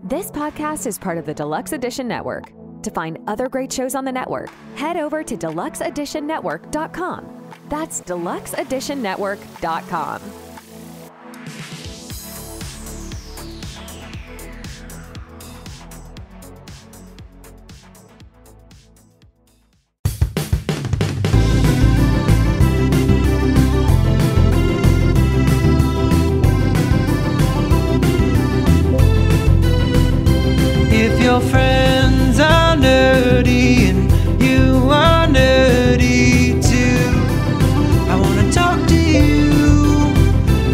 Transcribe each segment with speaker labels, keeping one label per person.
Speaker 1: This podcast is part of the Deluxe Edition Network. To find other great shows on the network, head over to deluxeeditionnetwork.com. That's deluxeeditionnetwork.com.
Speaker 2: If your friends are nerdy and you are nerdy too, I want to talk to you.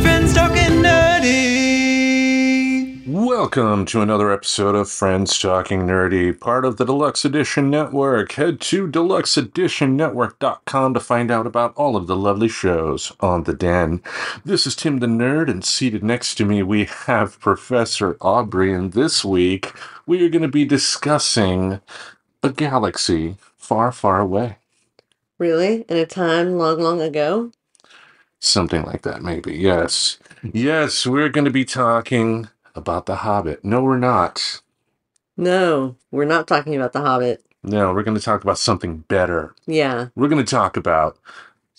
Speaker 2: Friends Talking Nerdy.
Speaker 3: Welcome to another episode of Friends Talking Nerdy, part of the Deluxe Edition Network. Head to deluxeeditionnetwork.com to find out about all of the lovely shows on the Den. This is Tim the Nerd, and seated next to me we have Professor Aubrey, and this week we are going to be discussing a galaxy far, far away.
Speaker 4: Really? In a time long, long ago?
Speaker 3: Something like that, maybe. Yes. Yes, we're going to be talking about The Hobbit. No, we're not.
Speaker 4: No, we're not talking about The Hobbit.
Speaker 3: No, we're going to talk about something better.
Speaker 4: Yeah.
Speaker 3: We're going to talk about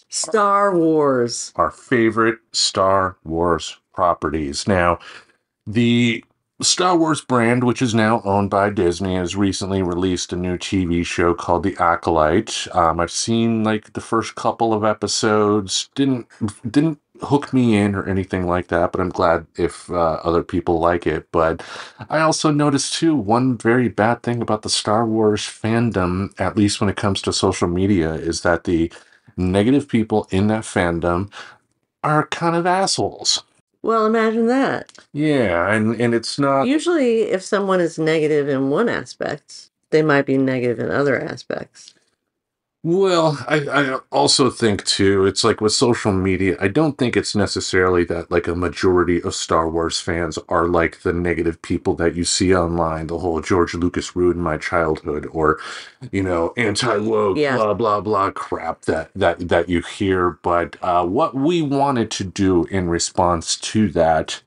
Speaker 4: Star Wars.
Speaker 3: our favorite Star Wars properties. Now, the Star Wars brand, which is now owned by Disney, has recently released a new TV show called The Acolyte. I've seen like the first couple of episodes. Didn't hook me in or anything like that, but I'm glad if other people like it. But I also noticed too, one very bad thing about the Star Wars fandom, at least when it comes to social media, is that the negative people in that fandom are kind of assholes.
Speaker 4: Well, imagine that.
Speaker 3: Yeah, and it's not...
Speaker 4: Usually, if someone is negative in one aspect, they might be negative in other aspects.
Speaker 3: Well, I also think, too, it's like with social media, I don't think it's necessarily that, like, a majority of Star Wars fans are, like, the negative people that you see online, the whole George Lucas ruined my childhood, or, you know, anti-woke, blah, blah, blah crap that you hear. But what we wanted to do in response to that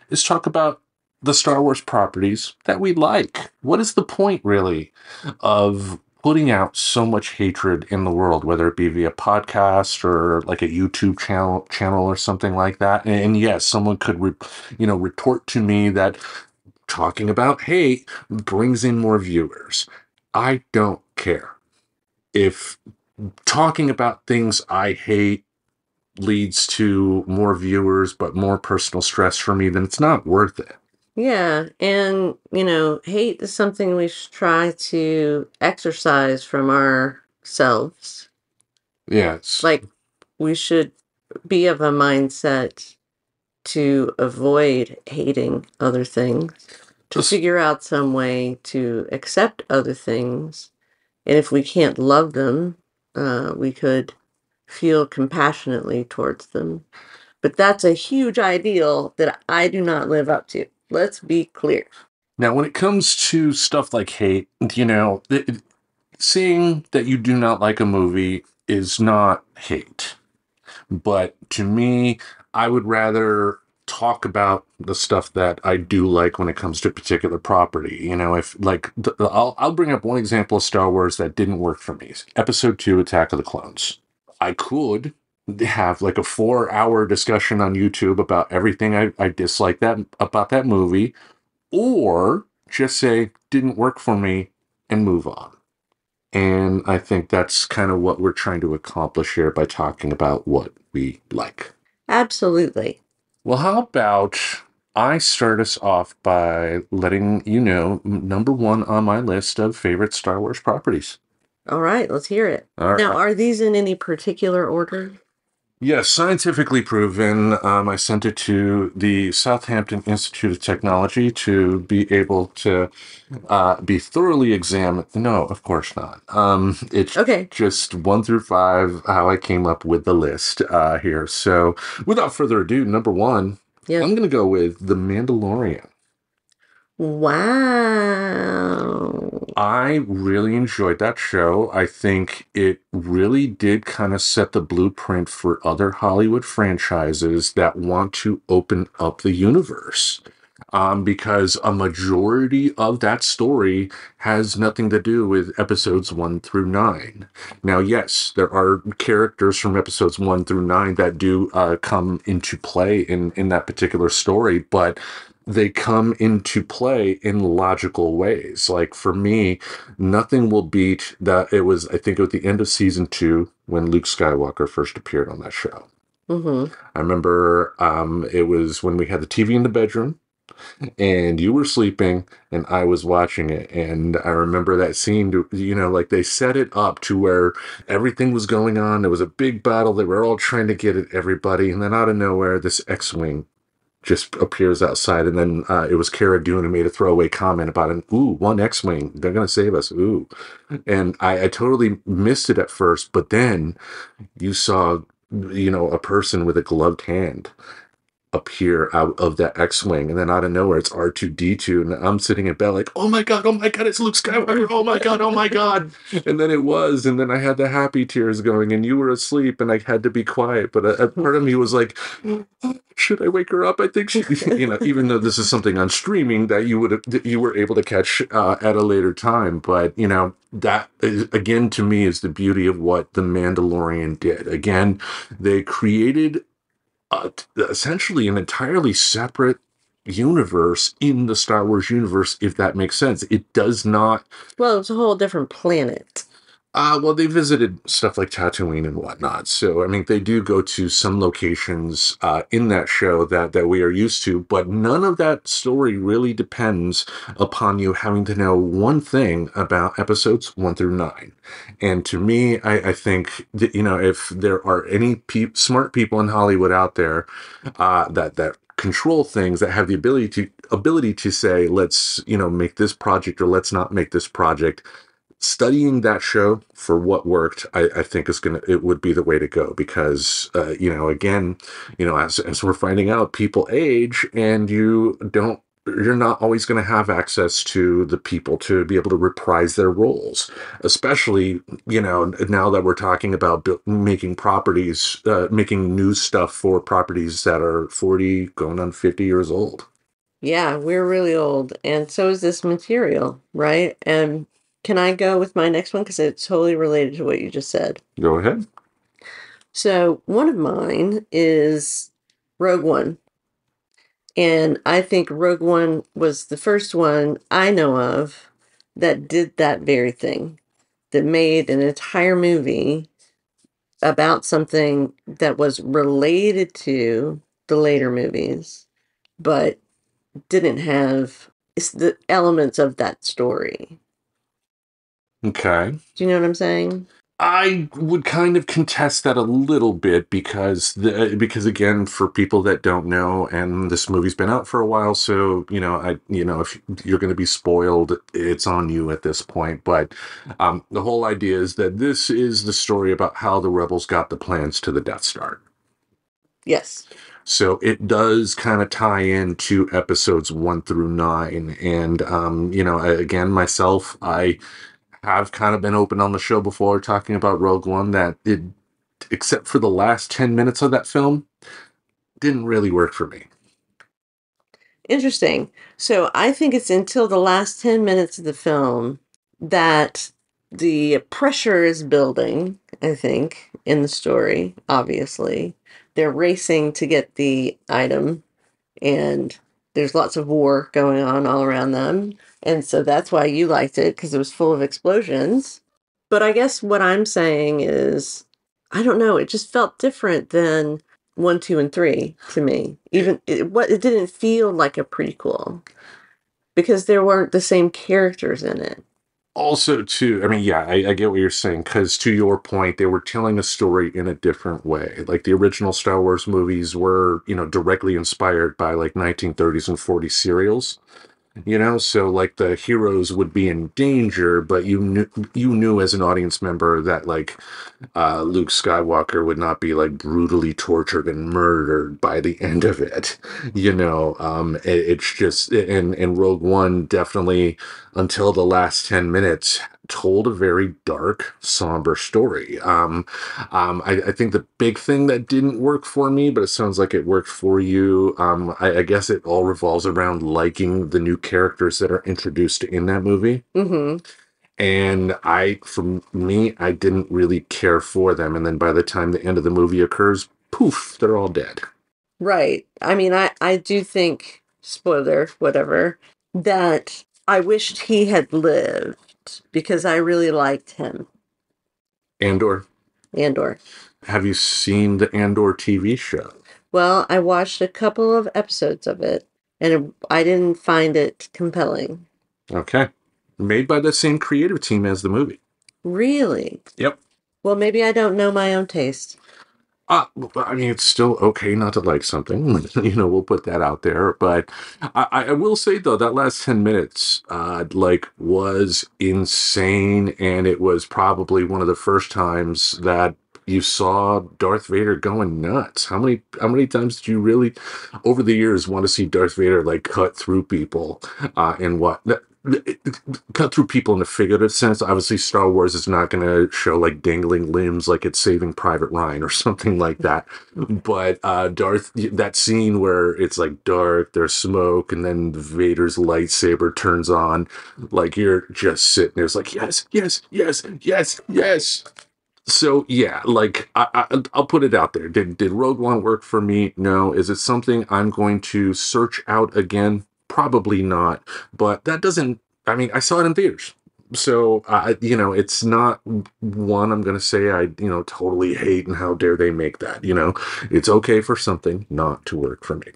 Speaker 3: is talk about the Star Wars properties that we like. What is the point, really, of putting out so much hatred in the world, whether it be via podcast or like a YouTube channel or something like that? And yes, someone could retort to me that talking about hate brings in more viewers. I don't care. If talking about things I hate leads to more viewers but more personal stress for me, then it's not worth it.
Speaker 4: Yeah, and, hate is something we should try to exercise from ourselves.
Speaker 3: Yes.
Speaker 4: Like, we should be of a mindset to avoid hating other things, to figure out some way to accept other things. And if we can't love them, we could feel compassionately towards them. But that's a huge ideal that I do not live up to. Let's be clear.
Speaker 3: Now, when it comes to stuff like hate, saying that you do not like a movie is not hate. But to me, I would rather talk about the stuff that I do like when it comes to a particular property. You know, if like, I'll bring up one example of Star Wars that didn't work for me. Episode 2, Attack of the Clones. I could have like a 4-hour discussion on YouTube about everything I dislike about that movie, or just say didn't work for me and move on. And I think that's kind of what we're trying to accomplish here by talking about what we like.
Speaker 4: Absolutely.
Speaker 3: Well, how about I start us off by letting you know number 1 on my list of favorite Star Wars properties.
Speaker 4: All right, let's hear it.
Speaker 3: All
Speaker 4: now,
Speaker 3: right.
Speaker 4: Are these in any particular order?
Speaker 3: Yes, scientifically proven. I sent it to the Southampton Institute of Technology to be able to be thoroughly examined. No, of course not. It's
Speaker 4: okay.
Speaker 3: Just 1 through 5, how I came up with the list here. So without further ado, number 1, I'm going to go with The Mandalorian.
Speaker 4: Wow.
Speaker 3: I really enjoyed that show. I think it really did kind of set the blueprint for other Hollywood franchises that want to open up the universe. because a majority of that story has nothing to do with episodes 1 through 9. Now, yes, there are characters from episodes 1 through 9 that do come into play in that particular story, but they come into play in logical ways. Like for me, nothing will beat that. It was, I think, at the end of season 2 when Luke Skywalker first appeared on that show.
Speaker 4: Mm-hmm.
Speaker 3: I remember it was when we had the TV in the bedroom and you were sleeping and I was watching it. And I remember that scene, like they set it up to where everything was going on. There was a big battle. They were all trying to get at everybody. And then out of nowhere, this X-Wing just appears outside. And then it was Cara Dune who made a throwaway comment about it. Ooh, one X-Wing. They're going to save us. Ooh. And I totally missed it at first. But then you saw, a person with a gloved hand appear out of that X-Wing, and then out of nowhere it's R2D2, and I'm sitting in bed like, oh my god, it's Luke Skywalker, oh my god, and then it was, and then I had the happy tears going, and you were asleep, and I had to be quiet, but a part of me was like, should I wake her up? I think she, even though this is something on streaming that you were able to catch at a later time, but that is, again, to me, is the beauty of what the Mandalorian did. Again, they created essentially an entirely separate universe in the Star Wars universe, if that makes sense. It does not.
Speaker 4: Well, it's a whole different planet.
Speaker 3: Well, they visited stuff like Tatooine and whatnot. So, I mean, they do go to some locations in that show that we are used to, but none of that story really depends upon you having to know one thing about episodes 1 through 9. And to me, I think that, if there are any smart people in Hollywood out there that control things, that have the ability to say, let's, make this project or let's not make this project, studying that show for what worked, I think it would be the way to go, because, again, as we're finding out, people age, and you're not always going to have access to the people to be able to reprise their roles, especially, now that we're talking about making properties, making new stuff for properties that are 40 going on 50 years old.
Speaker 4: Yeah, we're really old, and so is this material, right? And can I go with my next one? Because it's totally related to what you just said.
Speaker 3: Go ahead.
Speaker 4: So one of mine is Rogue One. And I think Rogue One was the first one I know of that did that very thing, that made an entire movie about something that was related to the later movies, but didn't have the elements of that story.
Speaker 3: Okay.
Speaker 4: Do you know what I'm saying?
Speaker 3: I would kind of contest that a little bit because again, for people that don't know, and this movie's been out for a while, so if you're going to be spoiled, it's on you at this point. But the whole idea is that this is the story about how the rebels got the plans to the Death Star.
Speaker 4: Yes.
Speaker 3: So it does kind of tie into episodes 1 through 9, and again, myself, I have kind of been open on the show before talking about Rogue One that it, except for the last 10 minutes of that film, didn't really work for me.
Speaker 4: Interesting. So I think it's until the last 10 minutes of the film that the pressure is building, I think, in the story, obviously. They're racing to get the item, and there's lots of war going on all around them. And so that's why you liked it, because it was full of explosions. But I guess what I'm saying is, I don't know, it just felt different than 1, 2, and 3 to me. Even it didn't feel like a prequel because there weren't the same characters in it.
Speaker 3: Also, too, I mean, yeah, I get what you're saying, because to your point, they were telling a story in a different way. Like the original Star Wars movies were, directly inspired by like 1930s and 40s serials. So like the heroes would be in danger, but you knew as an audience member that like Luke Skywalker would not be like brutally tortured and murdered by the end of it. It's just, and Rogue One definitely, until the last 10 minutes, told a very dark, somber story. I think the big thing that didn't work for me, but it sounds like it worked for you. I guess it all revolves around liking the new characters that are introduced in that movie.
Speaker 4: Mm-hmm.
Speaker 3: And for me, I didn't really care for them. And then by the time the end of the movie occurs, poof, they're all dead.
Speaker 4: Right. I mean, I do think, spoiler, whatever, that I wished he had lived because I really liked him.
Speaker 3: Andor.
Speaker 4: Andor.
Speaker 3: Have you seen the Andor TV show?
Speaker 4: Well, I watched a couple of episodes of it, and I didn't find it compelling.
Speaker 3: Okay. Made by the same creative team as the movie.
Speaker 4: Really?
Speaker 3: Yep.
Speaker 4: Well, maybe I don't know my own taste.
Speaker 3: I mean, it's still okay not to like something. We'll put that out there. But I will say, though, that last 10 minutes, was insane. And it was probably one of the first times that you saw Darth Vader going nuts. How many times did you really, over the years, want to see Darth Vader, cut through people and what? Cut through people in a figurative sense. Obviously, Star Wars is not going to show dangling limbs like it's Saving Private Ryan or something like that. But that scene where it's dark, there's smoke, and then Vader's lightsaber turns on, you're just sitting there. It's yes, yes, yes, yes, yes. So yeah, I'll put it out there. Did Rogue One work for me? No. Is it something I'm going to search out again? Probably not. But that doesn't. I mean, I saw it in theaters, so it's not one I'm going to say I totally hate and how dare they make that. It's okay for something not to work for me.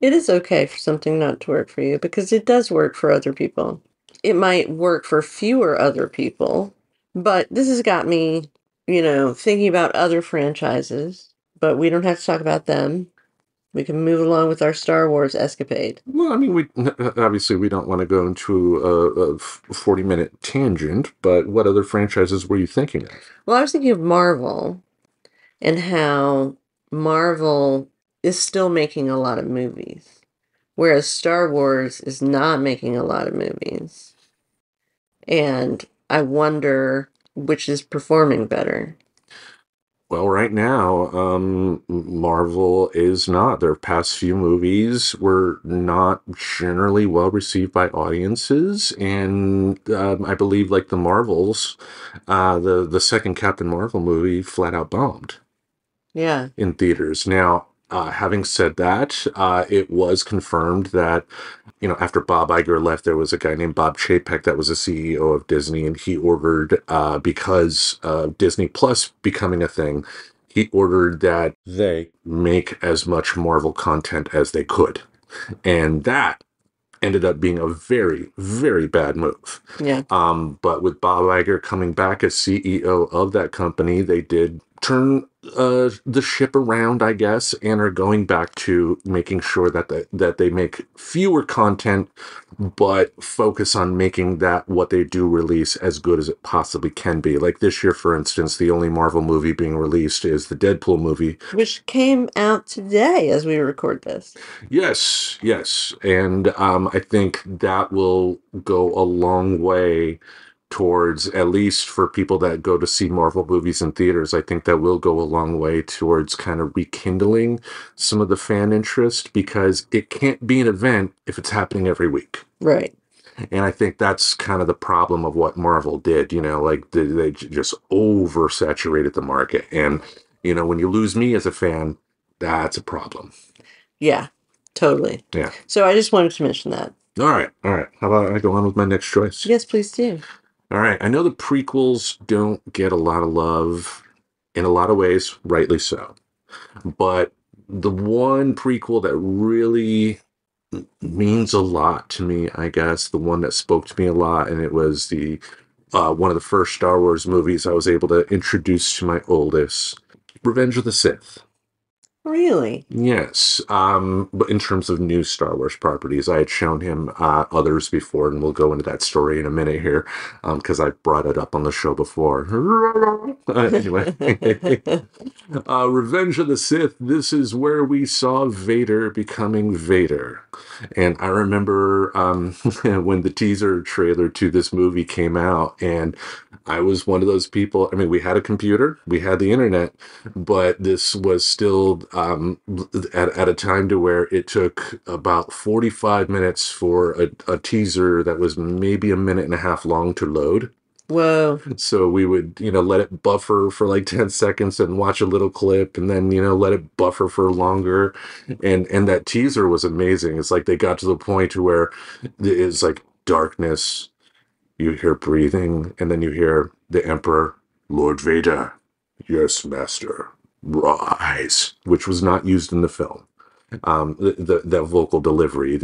Speaker 4: It is okay for something not to work for you because it does work for other people. It might work for fewer other people. But this has got me, thinking about other franchises, but we don't have to talk about them. We can move along with our Star Wars escapade.
Speaker 3: Well, I mean, obviously we don't want to go into a 40-minute tangent, but what other franchises were you thinking of?
Speaker 4: Well, I was thinking of Marvel and how Marvel is still making a lot of movies, whereas Star Wars is not making a lot of movies. And I wonder which is performing better.
Speaker 3: Well, right now, Marvel is not. Their past few movies were not generally well received by audiences, and I believe, the Marvels, the second Captain Marvel movie flat out bombed.
Speaker 4: Yeah.
Speaker 3: In theaters. Now, having said that, it was confirmed that, after Bob Iger left, there was a guy named Bob Chapek that was the CEO of Disney, and he ordered, because of Disney Plus becoming a thing, he ordered that they make as much Marvel content as they could. And that ended up being a very, very bad move.
Speaker 4: Yeah.
Speaker 3: But with Bob Iger coming back as CEO of that company, they did turn the ship around, I guess, and are going back to making sure that they make fewer content, but focus on making that what they do release as good as it possibly can be. Like this year, for instance, the only Marvel movie being released is the Deadpool movie,
Speaker 4: which came out today as we record this.
Speaker 3: Yes, and I think that will go a long way towards, at least for people that go to see Marvel movies in theaters, I think that will go a long way towards kind of rekindling some of the fan interest, because it can't be an event if it's happening every week.
Speaker 4: Right.
Speaker 3: And I think that's kind of the problem of what Marvel did, they just oversaturated the market. And, when you lose me as a fan, that's a problem.
Speaker 4: Yeah, totally.
Speaker 3: Yeah.
Speaker 4: So I just wanted to mention that.
Speaker 3: All right. How about I go on with my next choice?
Speaker 4: Yes, please do.
Speaker 3: All right. I know the prequels don't get a lot of love in a lot of ways, rightly so. But the one prequel that really means a lot to me, I guess, the one that spoke to me a lot, and it was the one of the first Star Wars movies I was able to introduce to my oldest, Revenge of the Sith.
Speaker 4: Really?
Speaker 3: Yes, but in terms of new Star Wars properties, I had shown him others before, and we'll go into that story in a minute here, because I brought it up on the show before. Anyway, Revenge of the Sith. This is where we saw Vader becoming Vader, and I remember when the teaser trailer to this movie came out, and I was one of those people. I mean, we had a computer, we had the internet, but this was still at a time to where it took about 45 minutes for a teaser that was maybe a minute and a half long to load.
Speaker 4: Whoa.
Speaker 3: So we would, let it buffer for like 10 seconds and watch a little clip and then, let it buffer for longer. And that teaser was amazing. It's like they got to the point to where it's like darkness, you hear breathing, and then you hear the Emperor, Lord Vader, yes, Master, rise, which was not used in the film. The vocal delivery,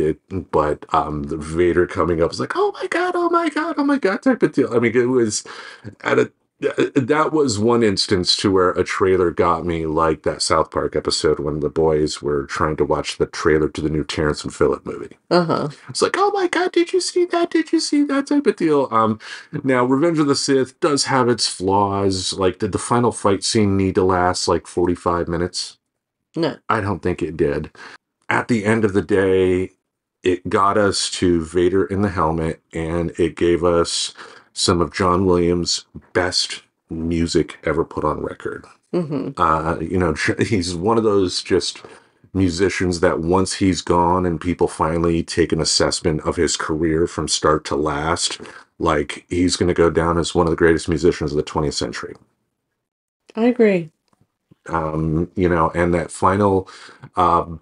Speaker 3: but the Vader coming up was like, oh my god, oh my god, oh my god type of deal. I mean, it was at a that was one instance to where a trailer got me, like that South Park episode when the boys were trying to watch the trailer to the new Terrence and Phillip movie.
Speaker 4: Uh-huh.
Speaker 3: It's like, oh my god, did you see that? Did you see that type of deal? Now Revenge of the Sith does have its flaws. Like, did the final fight scene need to last like 45 minutes?
Speaker 4: No.
Speaker 3: I don't think it did. At the end of the day, it got us to Vader in the helmet, and it gave us some of John Williams' best music ever put on record. He's one of those just musicians that once he's gone and people finally take an assessment of his career from start to last, like, he's going to go down as one of the greatest musicians of the 20th century.
Speaker 4: I agree.
Speaker 3: And that final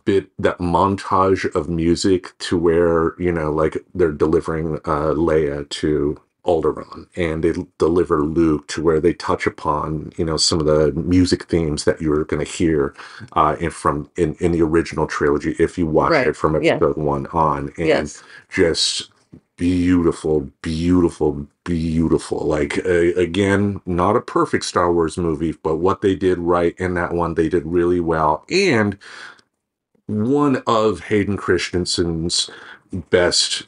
Speaker 3: bit, that montage of music to where, like they're delivering Leia to Alderaan, and they deliver Luke to where they touch upon, some of the music themes that you were going to hear in the original trilogy if you watch
Speaker 4: Right.
Speaker 3: it from
Speaker 4: Yeah.
Speaker 3: episode 1 on, and
Speaker 4: Yes.
Speaker 3: just beautiful, beautiful, beautiful. Like, again, not a perfect Star Wars movie, but what they did right in that one, they did really well. And one of Hayden Christensen's best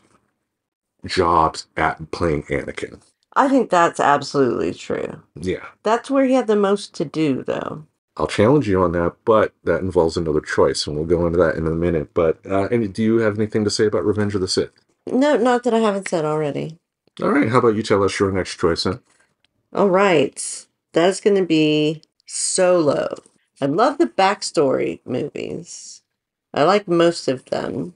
Speaker 3: jobs at playing Anakin.
Speaker 4: I think that's absolutely true.
Speaker 3: Yeah.
Speaker 4: That's where he had the most to do, though.
Speaker 3: I'll challenge you on that, but that involves another choice, and we'll go into that in a minute. But do you have anything to say about Revenge of the Sith?
Speaker 4: No, not that I haven't said already.
Speaker 3: All right, how about you tell us your next choice, then?
Speaker 4: All right. That's going to be Solo. I love the backstory movies. I like most of them.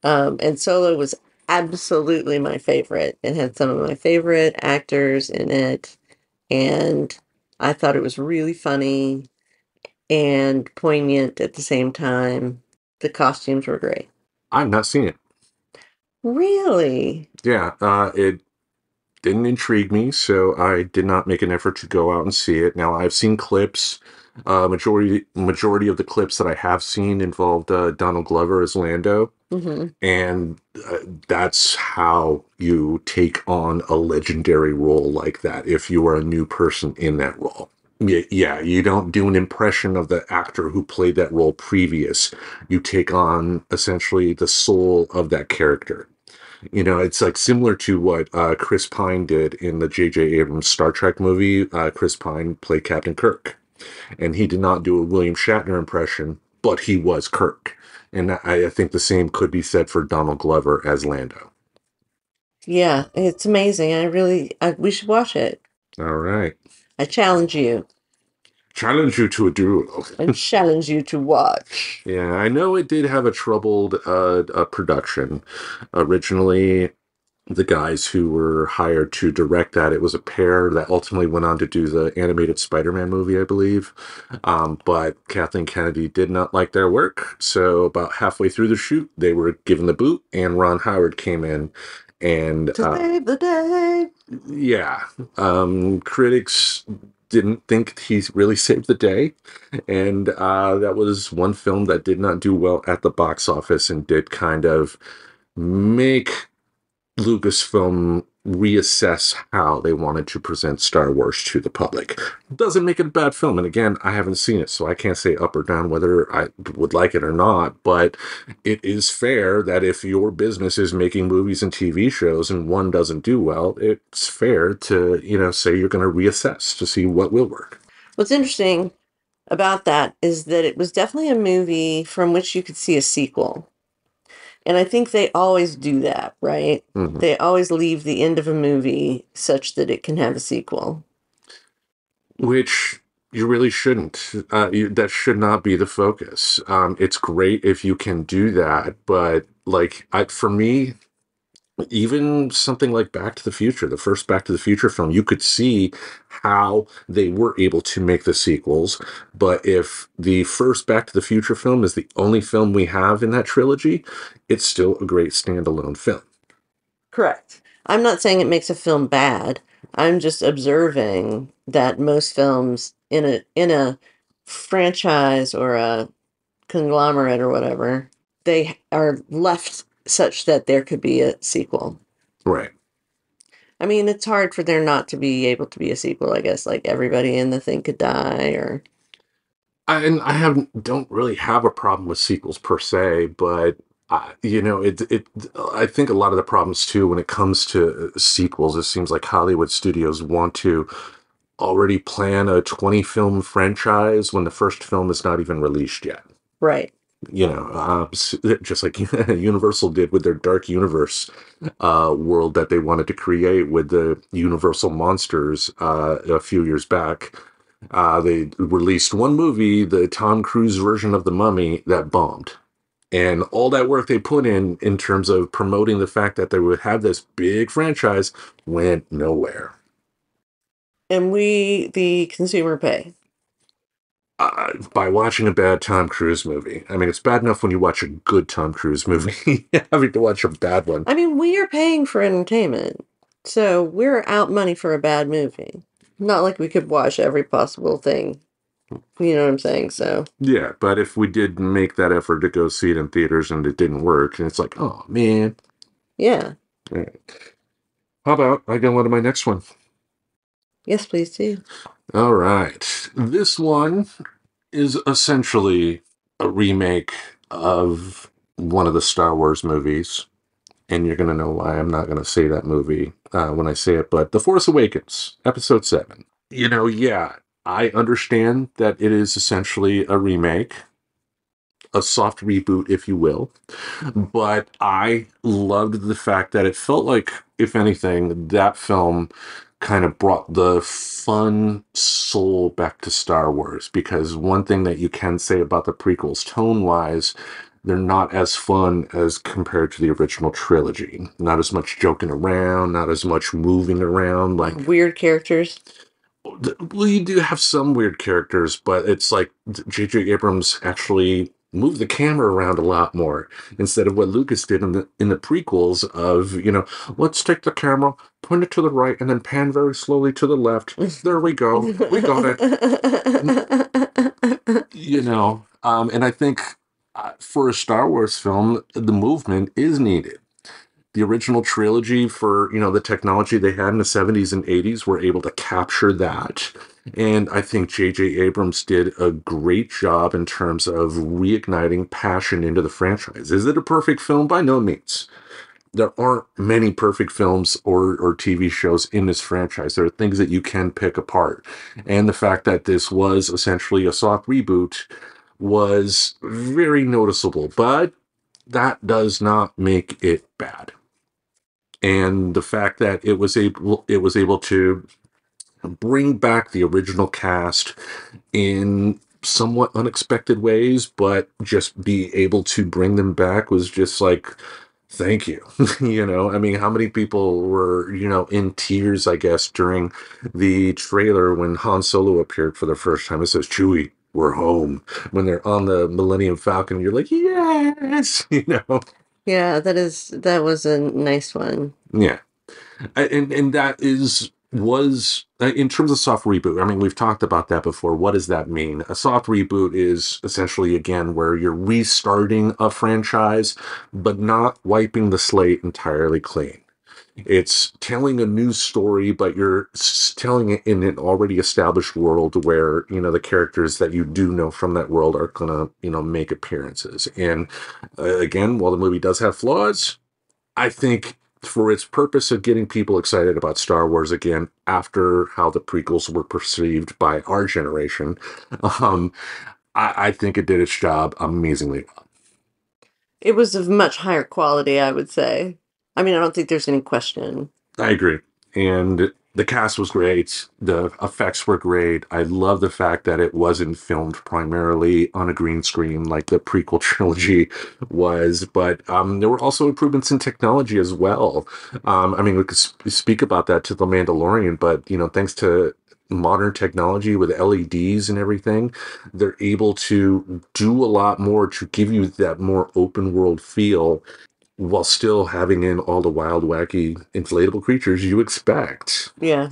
Speaker 4: And Solo was absolutely my favorite. It had some of my favorite actors in it. And I thought it was really funny and poignant at the same time. The costumes were great.
Speaker 3: I've not seen it.
Speaker 4: Really?
Speaker 3: Yeah, it didn't intrigue me, so I did not make an effort to go out and see it. Now, I've seen clips. Majority of the clips that I have seen involved Donald Glover as Lando, and that's how you take on a legendary role like that if you are a new person in that role. Yeah, you don't do an impression of the actor who played that role previous. You take on essentially the soul of that character. It's like similar to what Chris Pine did in the J.J. Abrams Star Trek movie. Chris Pine played Captain Kirk, and he did not do a William Shatner impression, but he was Kirk. And I think the same could be said for Donald Glover as Lando.
Speaker 4: Yeah, it's amazing. We should watch it.
Speaker 3: All right.
Speaker 4: I challenge you.
Speaker 3: Challenge you to a duel.
Speaker 4: I challenge you to watch.
Speaker 3: Yeah, I know it did have a troubled production. Originally, the guys who were hired to direct that, it was a pair that ultimately went on to do the animated Spider-Man movie, I believe. But Kathleen Kennedy did not like their work. So about halfway through the shoot, they were given the boot, and Ron Howard came in and
Speaker 4: To save the day.
Speaker 3: yeah, critics didn't think he really saved the day, and that was one film that did not do well at the box office and did kind of make Lucasfilm reassess how they wanted to present Star Wars to the public. Doesn't make it a bad film. And again, I haven't seen it, so I can't say up or down whether I would like it or not. But it is fair that if your business is making movies and TV shows and one doesn't do well, it's fair to, say you're going to reassess to see what will work.
Speaker 4: What's interesting about that is that it was definitely a movie from which you could see a sequel. And I think they always do that, right?
Speaker 3: Mm-hmm.
Speaker 4: They always leave the end of a movie such that it can have a sequel.
Speaker 3: Which you really shouldn't. That should not be the focus. It's great if you can do that, but for me, even something like Back to the Future, the first Back to the Future film, you could see how they were able to make the sequels. But if the first Back to the Future film is the only film we have in that trilogy, it's still a great standalone film.
Speaker 4: Correct. I'm not saying it makes a film bad. I'm just observing that most films in a franchise or a conglomerate or whatever, they are left such that there could be a sequel.
Speaker 3: Right.
Speaker 4: I mean, it's hard for there not to be able to be a sequel, I guess, like everybody in the thing could die or...
Speaker 3: I don't really have a problem with sequels per se, but I think a lot of the problems too when it comes to sequels, it seems like Hollywood studios want to already plan a 20-film franchise when the first film is not even released yet.
Speaker 4: Right.
Speaker 3: Just like Universal did with their Dark Universe world that they wanted to create with the Universal Monsters a few years back. They released one movie, the Tom Cruise version of The Mummy, that bombed. And all that work they put in terms of promoting the fact that they would have this big franchise went nowhere.
Speaker 4: And we, the consumer, pay.
Speaker 3: By watching a bad Tom Cruise movie. I mean, it's bad enough when you watch a good Tom Cruise movie, having to watch a bad one.
Speaker 4: I mean, we are paying for entertainment, so we're out money for a bad movie. Not like we could watch every possible thing. You know what I'm saying? So
Speaker 3: yeah, but if we did make that effort to go see it in theaters and it didn't work, and it's like, oh man.
Speaker 4: Yeah.
Speaker 3: All right. How about I go on to my next one?
Speaker 4: Yes, please do.
Speaker 3: All right. This one is essentially a remake of one of the Star Wars movies. And you're going to know why I'm not going to say that movie when I say it. But The Force Awakens, Episode 7. Yeah, I understand that it is essentially a remake. A soft reboot, if you will. But I loved the fact that it felt like, if anything, that film kind of brought the fun soul back to Star Wars. Because one thing that you can say about the prequels, tone-wise, they're not as fun as compared to the original trilogy. Not as much joking around, not as much moving around. Like
Speaker 4: weird characters.
Speaker 3: Well, you do have some weird characters, but it's like J.J. Abrams actually moved the camera around a lot more instead of what Lucas did in the prequels of, let's take the camera, point it to the right, and then pan very slowly to the left. There we go. We got it. And I think for a Star Wars film, the movement is needed. The original trilogy for, the technology they had in the 70s and 80s were able to capture that. And I think J.J. Abrams did a great job in terms of reigniting passion into the franchise. Is it a perfect film? By no means. There aren't many perfect films or TV shows in this franchise. There are things that you can pick apart. And the fact that this was essentially a soft reboot was very noticeable. But that does not make it bad. And the fact that it was able to bring back the original cast in somewhat unexpected ways, but just be able to bring them back was just like, thank you. I mean, how many people were, in tears, I guess, during the trailer when Han Solo appeared for the first time. It says, Chewie, we're home. When they're on the Millennium Falcon, you're like, yes,
Speaker 4: Yeah, that was a nice one.
Speaker 3: Yeah. And that was in terms of soft reboot. I mean, we've talked about that before. What does that mean? A soft reboot is essentially, again, where you're restarting a franchise, but not wiping the slate entirely clean. It's telling a new story, but you're telling it in an already established world where, the characters that you do know from that world are gonna, make appearances. And again, while the movie does have flaws, I think for its purpose of getting people excited about Star Wars again after how the prequels were perceived by our generation, um, I think it did its job amazingly well.
Speaker 4: It was of much higher quality, I would say. I mean, I don't think there's any question.
Speaker 3: I agree. And the cast was great. The effects were great. I love the fact that it wasn't filmed primarily on a green screen like the prequel trilogy was, but there were also improvements in technology as well. I mean, we could speak about that to The Mandalorian, but, thanks to modern technology with LEDs and everything, they're able to do a lot more to give you that more open world feel while still having in all the wild, wacky, inflatable creatures you expect.
Speaker 4: Yeah.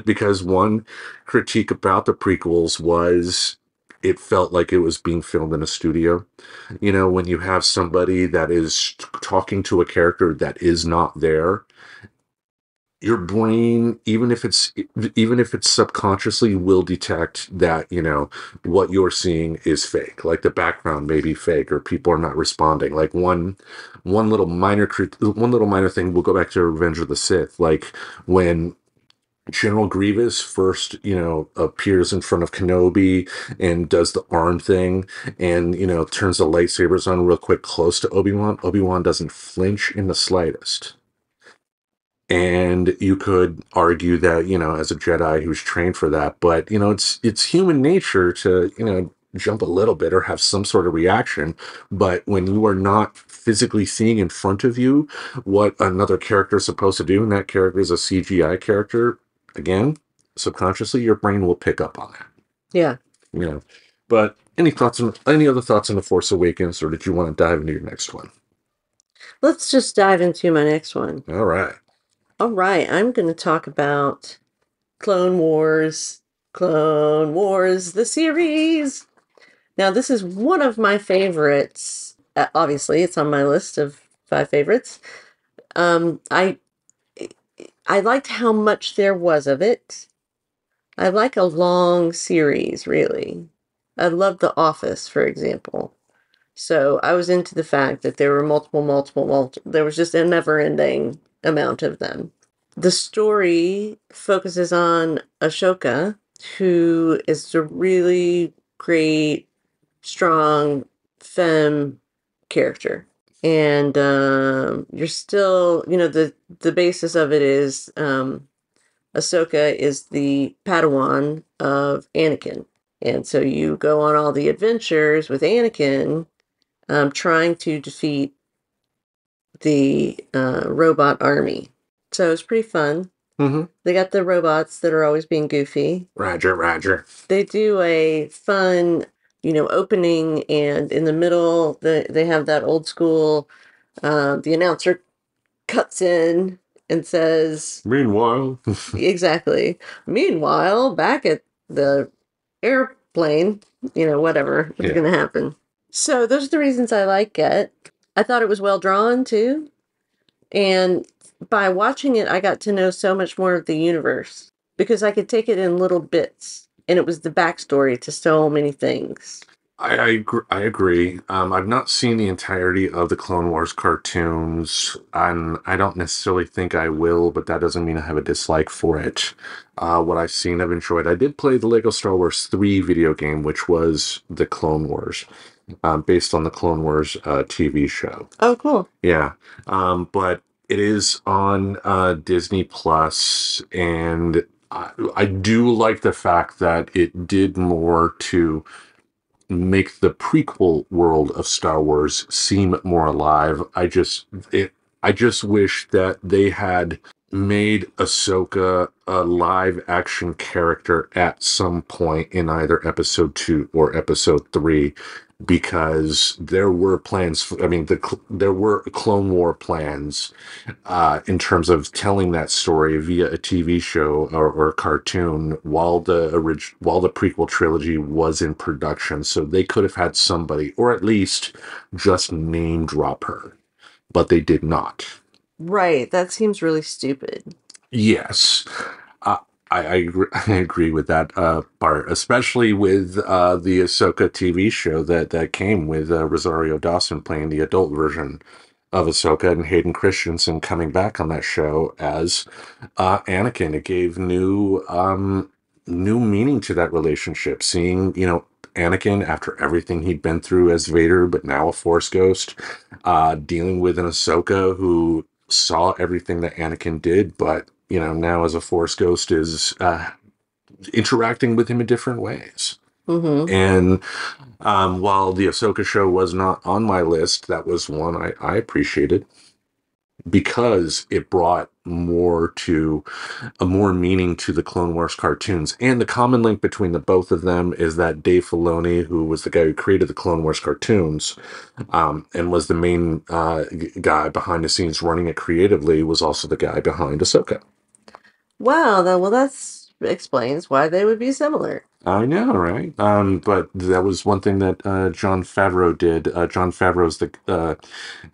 Speaker 3: Because one critique about the prequels was it felt like it was being filmed in a studio. When you have somebody that is talking to a character that is not there, your brain, even if it's subconsciously, will detect that what you're seeing is fake, like the background may be fake or people are not responding. Like one little minor thing, we'll go back to Revenge of the Sith, like when General Grievous first, appears in front of Kenobi and does the arm thing and, turns the lightsabers on real quick close to Obi-Wan. Obi-Wan doesn't flinch in the slightest. And you could argue that, as a Jedi who's trained for that, but, it's human nature to, jump a little bit or have some sort of reaction. But when you are not physically seeing in front of you what another character is supposed to do, and that character is a CGI character, again, subconsciously, your brain will pick up on that.
Speaker 4: Yeah.
Speaker 3: But any other thoughts on The Force Awakens, or did you want to dive into your next one?
Speaker 4: Let's just dive into my next one.
Speaker 3: All right.
Speaker 4: All right, I'm going to talk about Clone Wars, the series. Now, this is one of my favorites. Obviously, it's on my list of 5 favorites. I liked how much there was of it. I like a long series, really. I love The Office, for example. So I was into the fact that there were multiple. There was just a never-ending amount of them. The story focuses on Ashoka, who is a really great, strong femme character. And you're still, the basis of it is Ahsoka is the Padawan of Anakin. And so you go on all the adventures with Anakin, trying to defeat the robot army. So it's pretty fun.
Speaker 3: Mm-hmm.
Speaker 4: They got the robots that are always being goofy.
Speaker 3: Roger.
Speaker 4: They do a fun, opening, and in the middle, they have that old school, the announcer cuts in and says,
Speaker 3: Meanwhile.
Speaker 4: exactly. Meanwhile, back at the airplane, whatever was going to happen. So those are the reasons I like it. I thought it was well drawn, too. And by watching it, I got to know so much more of the universe because I could take it in little bits, and it was the backstory to so many things.
Speaker 3: I agree. I've not seen the entirety of the Clone Wars cartoons, and I don't necessarily think I will, but that doesn't mean I have a dislike for it. What I've seen, I've enjoyed. I did play the Lego Star Wars 3 video game, which was the Clone Wars, based on the Clone Wars TV show.
Speaker 4: Oh, cool.
Speaker 3: Yeah. But it is on Disney Plus, and I do like the fact that it did more to make the prequel world of Star Wars seem more alive. I just wish that they had made Ahsoka a live action character at some point in either episode 2 or episode 3, because there were plans there were Clone War plans in terms of telling that story via a TV show or a cartoon while the prequel trilogy was in production. So they could have had somebody, or at least just name drop her, but they did not.
Speaker 4: Right. That seems really stupid.
Speaker 3: Yes. Uh, I agree with that part, especially with the Ahsoka TV show that came with Rosario Dawson playing the adult version of Ahsoka and Hayden Christensen coming back on that show as Anakin. It gave new meaning to that relationship. Seeing, Anakin after everything he'd been through as Vader, but now a Force ghost, dealing with an Ahsoka who saw everything that Anakin did, but now as a Force ghost is interacting with him in different ways.
Speaker 4: Mm-hmm.
Speaker 3: And while the Ahsoka show was not on my list, that was one I appreciated because it brought more meaning to the Clone Wars cartoons. And the common link between the both of them is that Dave Filoni, who was the guy who created the Clone Wars cartoons, and was the main guy behind the scenes running it creatively, was also the guy behind Ahsoka.
Speaker 4: Wow. Well, that explains why they would be similar.
Speaker 3: I know, right? But that was one thing that Jon Favreau did. Jon Favreau's the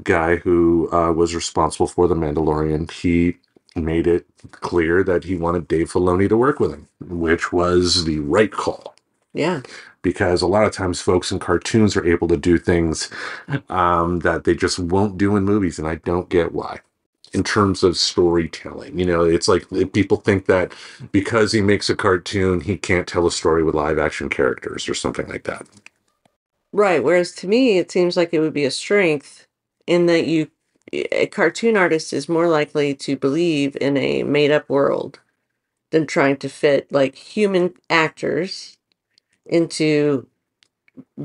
Speaker 3: guy who was responsible for The Mandalorian. He made it clear that he wanted Dave Filoni to work with him, which was the right call.
Speaker 4: Yeah.
Speaker 3: Because a lot of times folks in cartoons are able to do things that they just won't do in movies, and I don't get why. In terms of storytelling, it's like people think that because he makes a cartoon, he can't tell a story with live action characters or something like that.
Speaker 4: Right. Whereas to me, it seems like it would be a strength in that a cartoon artist is more likely to believe in a made up world than trying to fit like human actors into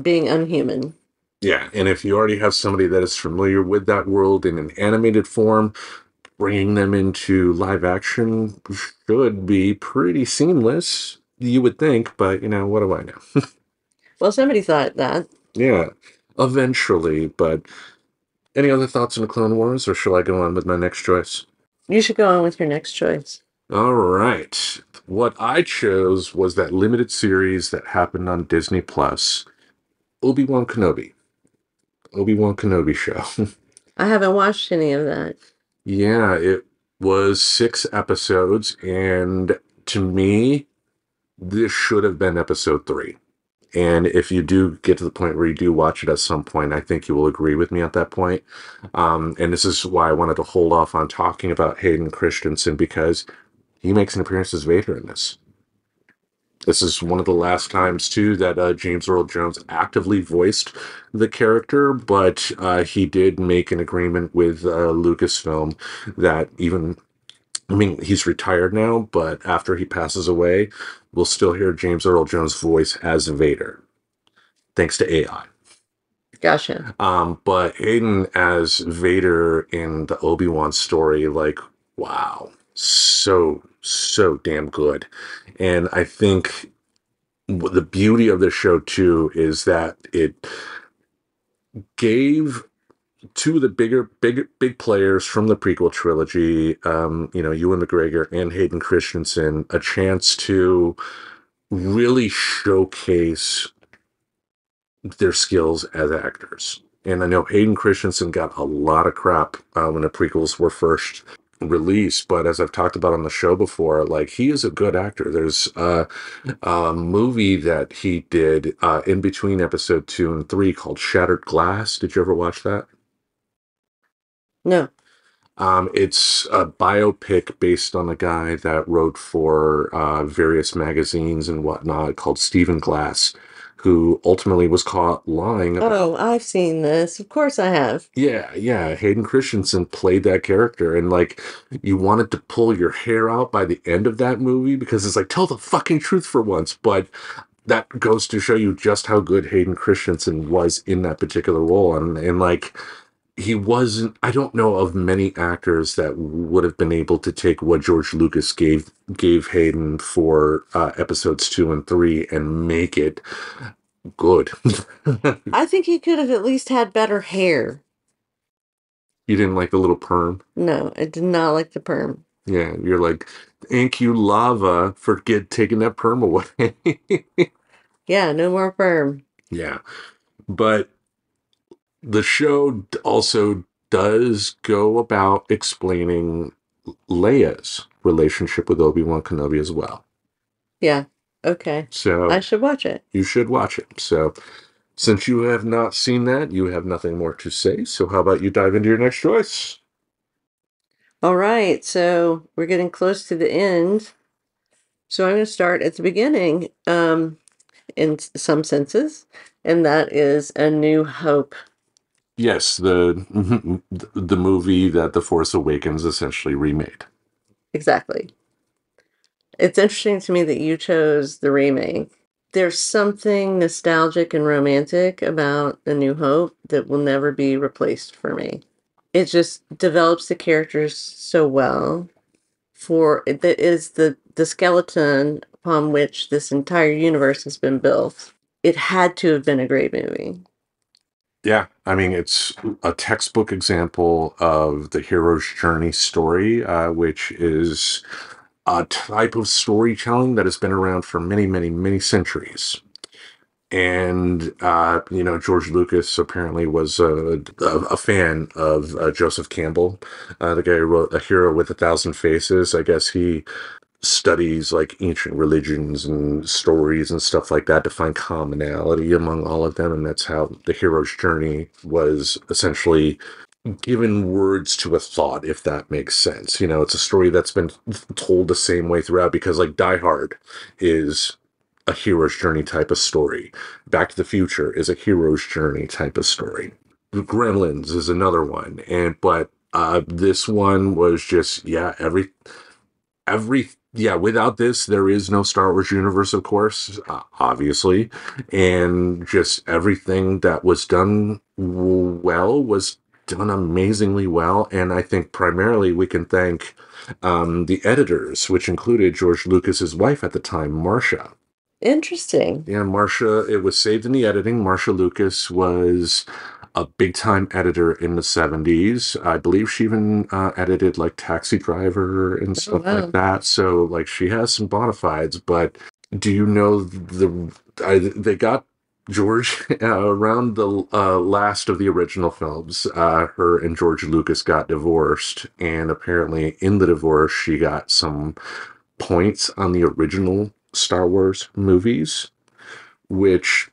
Speaker 4: being unhuman.
Speaker 3: Yeah, and if you already have somebody that is familiar with that world in an animated form, bringing them into live action should be pretty seamless, you would think, but what do I know?
Speaker 4: Well, somebody thought that.
Speaker 3: Yeah, eventually, but any other thoughts on the Clone Wars, or shall I go on with my next choice?
Speaker 4: You should go on with your next choice.
Speaker 3: All right. What I chose was that limited series that happened on Disney Plus, Obi-Wan Kenobi. Obi-Wan Kenobi show.
Speaker 4: I haven't watched any of that.
Speaker 3: Yeah, it was 6 episodes, and to me, this should have been episode 3. And if you do get to the point where you do watch it at some point, I think you will agree with me at that point. And this is why I wanted to hold off on talking about Hayden Christensen, because he makes an appearance as Vader in this. This is one of the last times, too, that James Earl Jones actively voiced the character, but he did make an agreement with Lucasfilm that he's retired now, but after he passes away, we'll still hear James Earl Jones' voice as Vader, thanks to AI.
Speaker 4: Gotcha.
Speaker 3: But Hayden as Vader in the Obi-Wan story, like, wow, so damn good. And I think the beauty of the show too is that it gave two of the big players from the prequel trilogy, Ewan McGregor and Hayden Christensen, a chance to really showcase their skills as actors. And I know Hayden Christensen got a lot of crap when the prequels were first released, but as I've talked about on the show before, like, he is a good actor. There's a movie that he did in between episode 2 and 3 called Shattered Glass. Did you ever watch that?
Speaker 4: No.
Speaker 3: It's a biopic based on a guy that wrote for various magazines and whatnot called Stephen Glass, who ultimately was caught lying about.
Speaker 4: Oh, I've seen this. Of course I have.
Speaker 3: Yeah. Hayden Christensen played that character, and like, you wanted to pull your hair out by the end of that movie because it's like, tell the fucking truth for once. But that goes to show you just how good Hayden Christensen was in that particular role, and like, he wasn't. I don't know of many actors that would have been able to take what George Lucas gave Hayden for episodes 2 and 3 and make it good.
Speaker 4: I think he could have at least had better hair.
Speaker 3: You didn't like the little perm?
Speaker 4: No, I did not like the perm.
Speaker 3: Yeah, you're like, thank you, lava, for taking that perm away.
Speaker 4: Yeah, no more perm.
Speaker 3: Yeah, but the show also does go about explaining Leia's relationship with Obi-Wan Kenobi as well.
Speaker 4: Yeah. Okay.
Speaker 3: So
Speaker 4: I should watch it.
Speaker 3: you should watch it. So since you have not seen that, you have nothing more to say. So how about you dive into your next choice?
Speaker 4: All right. So we're getting close to the end. So I'm going to start at the beginning, in some senses, and that is A New Hope.
Speaker 3: Yes, the movie that The Force Awakens essentially remade.
Speaker 4: Exactly. It's interesting to me that you chose the remake. There's something nostalgic and romantic about A New Hope that will never be replaced for me. It just develops the characters so well. That is the skeleton upon which this entire universe has been built. It had to have been a great movie.
Speaker 3: Yeah, I mean, it's a textbook example of the hero's journey story, which is a type of storytelling that has been around for many, many, many centuries. And, George Lucas apparently was a fan of Joseph Campbell, the guy who wrote A Hero with a Thousand Faces. I guess he studies like ancient religions and stories and stuff like that to find commonality among all of them. And that's how the hero's journey was essentially given words to a thought, if that makes sense. It's a story that's been told the same way throughout, because like Die Hard is a hero's journey type of story. Back to the Future is a hero's journey type of story. Gremlins is another one. But this one was just, without this, there is no Star Wars universe, of course, obviously. And just everything that was done well was done amazingly well. And I think primarily we can thank the editors, which included George Lucas's wife at the time, Marcia.
Speaker 4: Interesting.
Speaker 3: Yeah, Marcia, it was saved in the editing. Marcia Lucas was a big-time editor in the 70s. I believe she even edited like Taxi Driver and stuff like that. So like she has some bona fides. But do you know they got George around the last of the original films. Her and George Lucas got divorced, and apparently in the divorce she got some points on the original Star Wars movies, which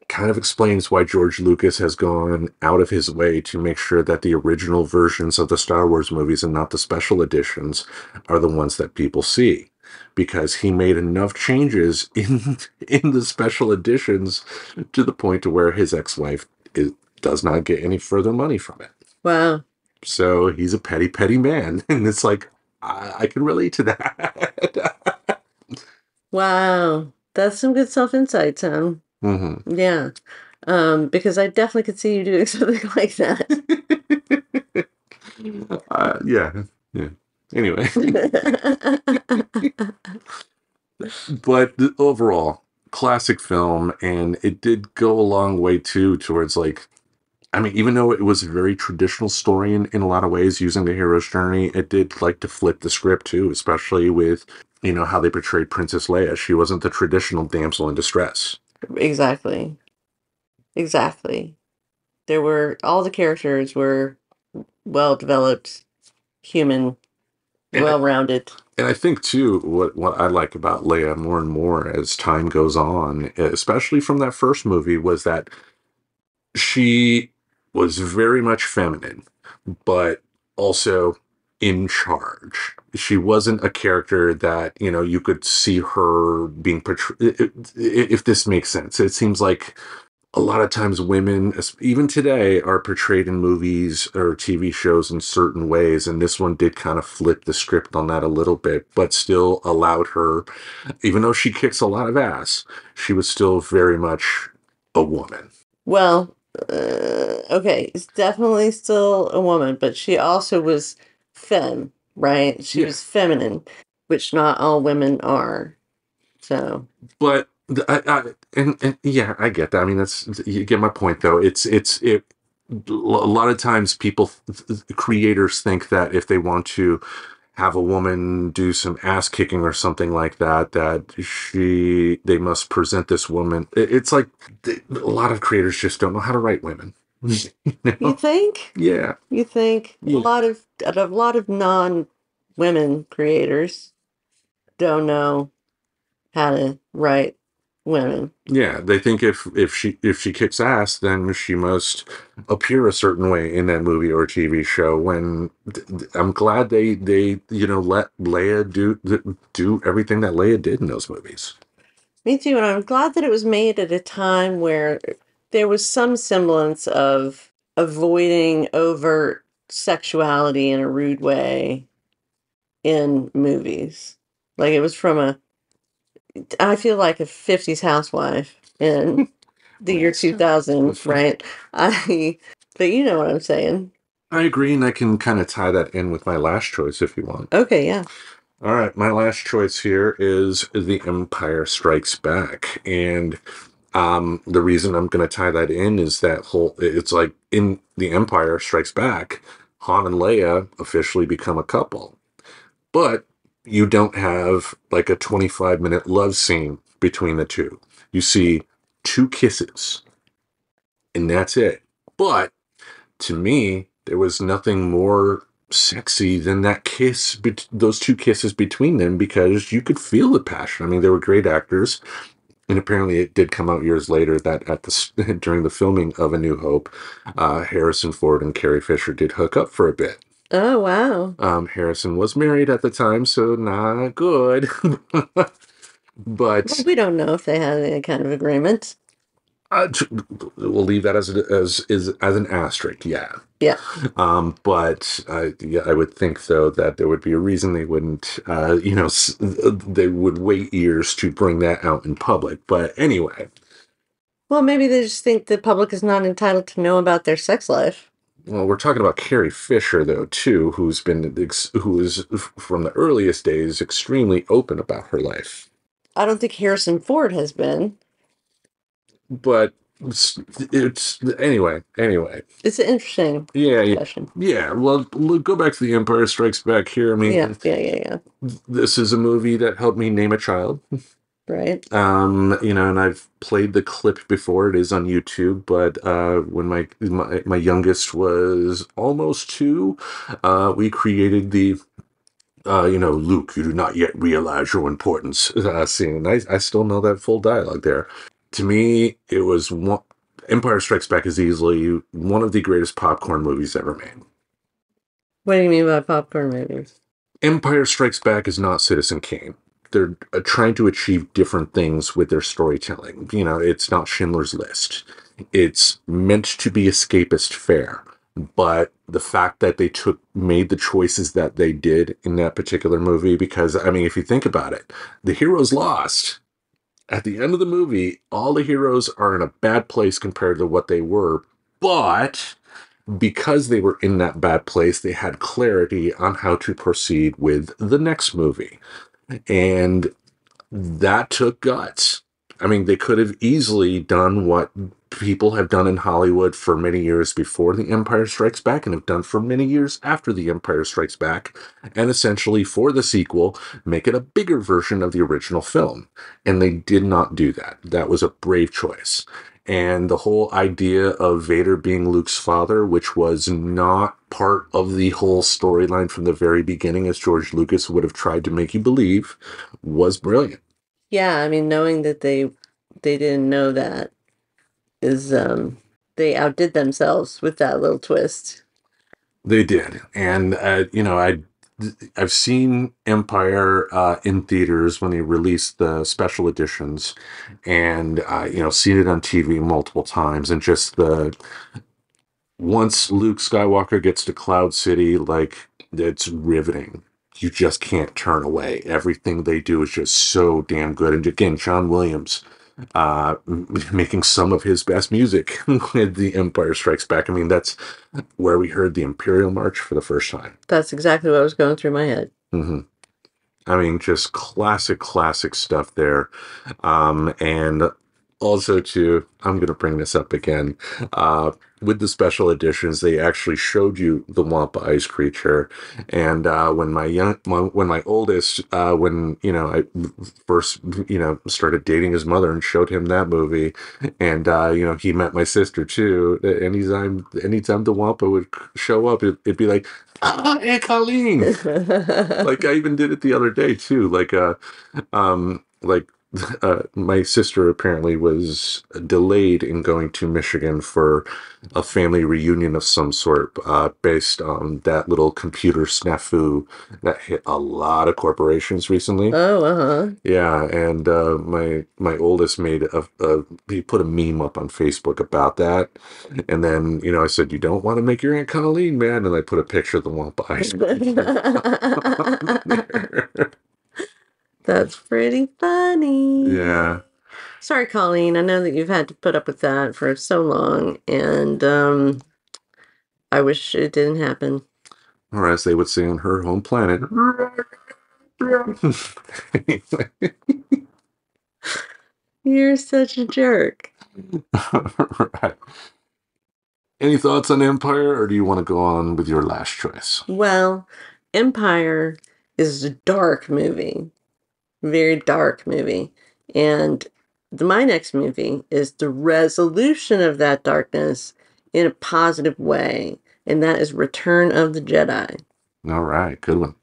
Speaker 3: kind of explains why George Lucas has gone out of his way to make sure that the original versions of the Star Wars movies and not the special editions are the ones that people see, because he made enough changes in the special editions to the point to where his ex-wife does not get any further money from it.
Speaker 4: Wow.
Speaker 3: So he's a petty, petty man. And it's like, I can relate to that.
Speaker 4: Wow. That's some good self-insight, Tom.
Speaker 3: Mm-hmm.
Speaker 4: Yeah. Because I definitely could see you doing something like that.
Speaker 3: Yeah. Anyway. But overall, classic film, and it did go a long way too towards like, I mean, even though it was a very traditional story in a lot of ways, using the hero's journey, it did like to flip the script too, especially with, how they portrayed Princess Leia. She wasn't the traditional damsel in distress.
Speaker 4: Exactly. All the characters were well-developed, human, well-rounded.
Speaker 3: And I think too, what I like about Leia more and more as time goes on, especially from that first movie, was that she was very much feminine, but also in charge. She wasn't a character that, you could see her being portrayed, if this makes sense. It seems like a lot of times women, even today, are portrayed in movies or TV shows in certain ways, and this one did kind of flip the script on that a little bit, but still allowed her, even though she kicks a lot of ass, she was still very much a woman.
Speaker 4: Well, okay, it's definitely still a woman, but she also was femme, right? She was feminine, which not all women are. So,
Speaker 3: but yeah, I get that. I mean, you get my point, though. A lot of times creators think that if they want to have a woman do some ass kicking or something like that, they must present this woman. It's like a lot of creators just don't know how to write women. You
Speaker 4: You
Speaker 3: know?
Speaker 4: think?
Speaker 3: Yeah.
Speaker 4: You think
Speaker 3: Yeah.
Speaker 4: a lot of non-women creators don't know how to write women.
Speaker 3: Yeah, they think if she kicks ass, then she must appear a certain way in that movie or TV show. When I'm glad they let Leia do everything that Leia did in those movies.
Speaker 4: Me too, and I'm glad that it was made at a time where there was some semblance of avoiding overt sexuality in a rude way in movies. Like it was from I feel like a 50s housewife in the year 2000, right? I, but you know what I'm saying.
Speaker 3: I agree, and I can kind of tie that in with my last choice if you want.
Speaker 4: Okay, yeah.
Speaker 3: All right, my last choice here is The Empire Strikes Back, and the reason I'm going to tie that in is it's like in The Empire Strikes Back, Han and Leia officially become a couple, but you don't have like a 25-minute love scene between the two. You see two kisses, and that's it. But to me, there was nothing more sexy than that those two kisses between them, because you could feel the passion. I mean, they were great actors, and apparently it did come out years later that during the filming of A New Hope, Harrison Ford and Carrie Fisher did hook up for a bit.
Speaker 4: Oh, wow.
Speaker 3: Harrison was married at the time, so not good. But
Speaker 4: Well, we don't know if they had any kind of agreement.
Speaker 3: we'll leave that as an asterisk. Yeah.
Speaker 4: Yeah.
Speaker 3: But yeah, I would think though that there would be a reason they wouldn't, they would wait years to bring that out in public. But anyway,
Speaker 4: Well, maybe they just think the public is not entitled to know about their sex life.
Speaker 3: well, we're talking about Carrie Fisher though too, who is from the earliest days extremely open about her life.
Speaker 4: I don't think Harrison Ford has been.
Speaker 3: But it's anyway.
Speaker 4: It's an interesting
Speaker 3: Yeah,
Speaker 4: discussion.
Speaker 3: yeah. Well, go back to The Empire Strikes Back here. I mean,
Speaker 4: Yeah.
Speaker 3: this is a movie that helped me name a child.
Speaker 4: Right.
Speaker 3: And I've played the clip before. It is on YouTube, but when my youngest was almost 2, we created the Luke, you do not yet realize your importance scene. And I still know that full dialogue there. To me, it was Empire Strikes Back is easily one of the greatest popcorn movies ever made.
Speaker 4: What do you mean by popcorn movies?
Speaker 3: Empire Strikes Back is not Citizen Kane. They're trying to achieve different things with their storytelling. It's not Schindler's List. It's meant to be escapist fare. But the fact that they made the choices that they did in that particular movie, because, I mean, if you think about it, the heroes lost. At the end of the movie, all the heroes are in a bad place compared to what they were. But because they were in that bad place, they had clarity on how to proceed with the next movie. And that took guts. I mean, they could have easily done what people have done in Hollywood for many years before The Empire Strikes Back and have done for many years after The Empire Strikes Back, and essentially for the sequel, make it a bigger version of the original film. And they did not do that. That was a brave choice. And the whole idea of Vader being Luke's father, which was not part of the whole storyline from the very beginning, as George Lucas would have tried to make you believe, was brilliant.
Speaker 4: Yeah, I mean, knowing that they didn't know that is they outdid themselves with that little twist.
Speaker 3: They did. And I've seen Empire in theaters when they released the special editions, and seen it on TV multiple times, and just once Luke Skywalker gets to Cloud City, like, it's riveting. You just can't turn away. Everything they do is just so damn good. And again, John Williams making some of his best music with The Empire Strikes Back. I mean, that's where we heard the Imperial March for the first time.
Speaker 4: That's exactly what was going through my head.
Speaker 3: Mm-hmm. I mean, just classic stuff there. And Also, too, I'm going to bring this up again. With the special editions, they actually showed you the Wampa Ice creature, and when my oldest, when I first started dating his mother and showed him that movie, and he met my sister too. Anytime the Wampa would show up, it'd be like, Aunt Colleen. Like I even did it the other day too. Like my sister apparently was delayed in going to Michigan for a family reunion of some sort, based on that little computer snafu that hit a lot of corporations recently.
Speaker 4: Oh, uh-huh.
Speaker 3: Yeah, and my oldest made he put a meme up on Facebook about that, and then I said, "You don't want to make your Aunt Colleen mad," and I put a picture of the Wampa ice cream.
Speaker 4: That's pretty funny.
Speaker 3: Yeah.
Speaker 4: Sorry, Colleen. I know that you've had to put up with that for so long, and I wish it didn't happen.
Speaker 3: Or as they would say on her home planet.
Speaker 4: You're such a jerk.
Speaker 3: Right. Any thoughts on Empire, or do you want to go on with your last choice?
Speaker 4: Well, Empire is a dark movie. Very dark movie. And my next movie is the resolution of that darkness in a positive way. And that is Return of the Jedi.
Speaker 3: All right, good one.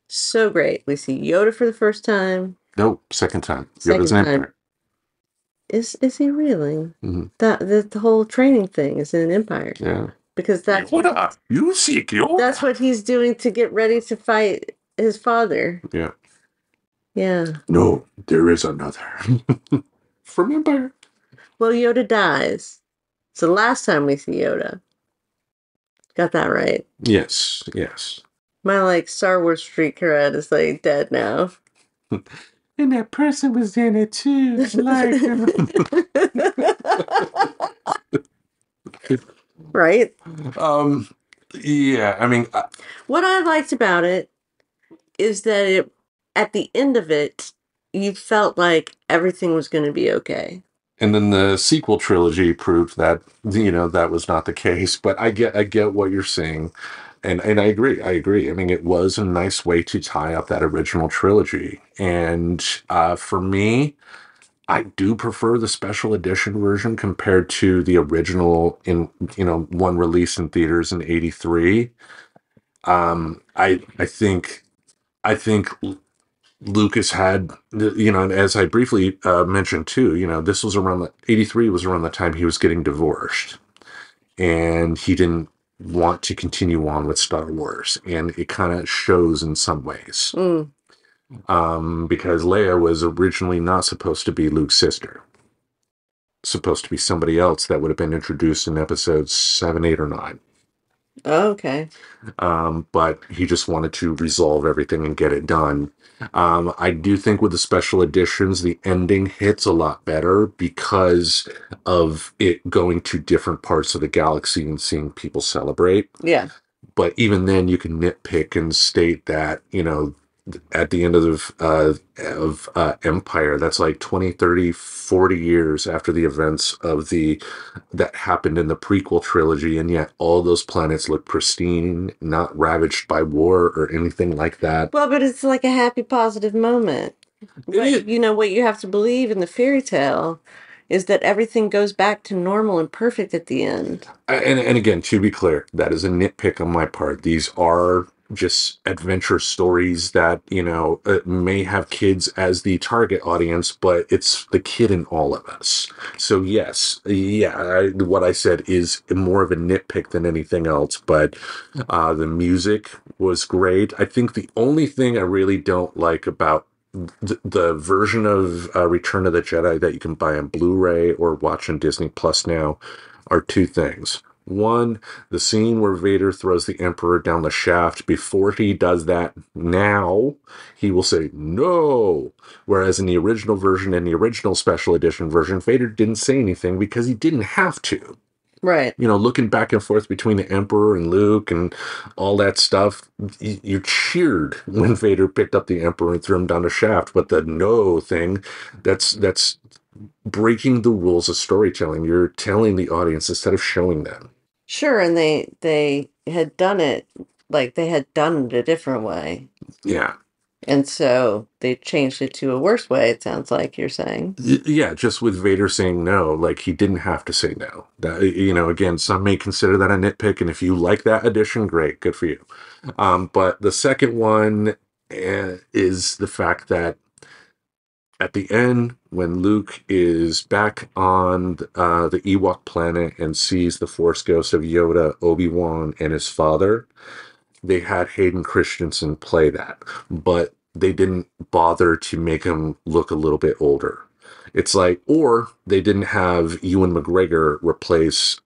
Speaker 4: So great. We see Yoda for the first time.
Speaker 3: Nope, second time.
Speaker 4: Second
Speaker 3: Yoda's an
Speaker 4: time.
Speaker 3: Empire.
Speaker 4: Is he really?
Speaker 3: Mm-hmm.
Speaker 4: The whole training thing is in an Empire.
Speaker 3: Yeah.
Speaker 4: Because that's
Speaker 3: you seek Yoda.
Speaker 4: That's what he's doing to get ready to fight his father.
Speaker 3: Yeah.
Speaker 4: Yeah.
Speaker 3: No, there is another. From Empire.
Speaker 4: Well, Yoda dies. It's the last time we see Yoda. Got that right.
Speaker 3: Yes.
Speaker 4: My Star Wars street cred is dead now.
Speaker 3: And that person was in it too.
Speaker 4: Right?
Speaker 3: Yeah, I mean...
Speaker 4: what I liked about it is that at the end of it, you felt like everything was going to be okay.
Speaker 3: And then the sequel trilogy proved that, that was not the case. But I get what you're saying. And I agree. I mean, it was a nice way to tie up that original trilogy. And for me, I do prefer the special edition version compared to the original in, one release in theaters in 83. I think Lucas had, and as I briefly mentioned too, this was around 83 was around the time he was getting divorced, and he didn't want to continue on with Star Wars, and it kind of shows in some ways. Because Leia was originally not supposed to be Luke's sister. Supposed to be somebody else that would have been introduced in episodes 7, 8, or 9.
Speaker 4: Oh, okay.
Speaker 3: But he just wanted to resolve everything and get it done. I do think with the special editions, the ending hits a lot better because of it going to different parts of the galaxy and seeing people celebrate.
Speaker 4: Yeah.
Speaker 3: But even then, you can nitpick and state that, at the end of Empire, that's like 20, 30, 40 years after the events that happened in the prequel trilogy, and yet all those planets look pristine, not ravaged by war or anything like that.
Speaker 4: Well, but it's like a happy, positive moment. But, what you have to believe in the fairy tale is that everything goes back to normal and perfect at the end.
Speaker 3: And again, to be clear, that is a nitpick on my part. These are just adventure stories that, may have kids as the target audience, but it's the kid in all of us. So yes, what I said is more of a nitpick than anything else, but the music was great. I think the only thing I really don't like about the version of Return of the Jedi that you can buy on Blu-ray or watch on Disney Plus now are two things. One, the scene where Vader throws the Emperor down the shaft. Before he does that now, he will say, no. Whereas in the original version and the original special edition version, Vader didn't say anything because he didn't have to.
Speaker 4: Right.
Speaker 3: Looking back and forth between the Emperor and Luke and all that stuff, you cheered when Vader picked up the Emperor and threw him down the shaft. But the no thing, that's breaking the rules of storytelling. You're telling the audience instead of showing them.
Speaker 4: Sure, and they had done it like they had done it a different way.
Speaker 3: Yeah.
Speaker 4: And so they changed it to a worse way, it sounds like you're saying.
Speaker 3: Yeah, just with Vader saying no, like he didn't have to say no. That, again, some may consider that a nitpick, and if you like that addition, great, good for you. But the second one is the fact that at the end, when Luke is back on the Ewok planet and sees the Force ghost of Yoda, Obi-Wan, and his father, they had Hayden Christensen play that, but they didn't bother to make him look a little bit older. It's like, or they didn't have Ewan McGregor replace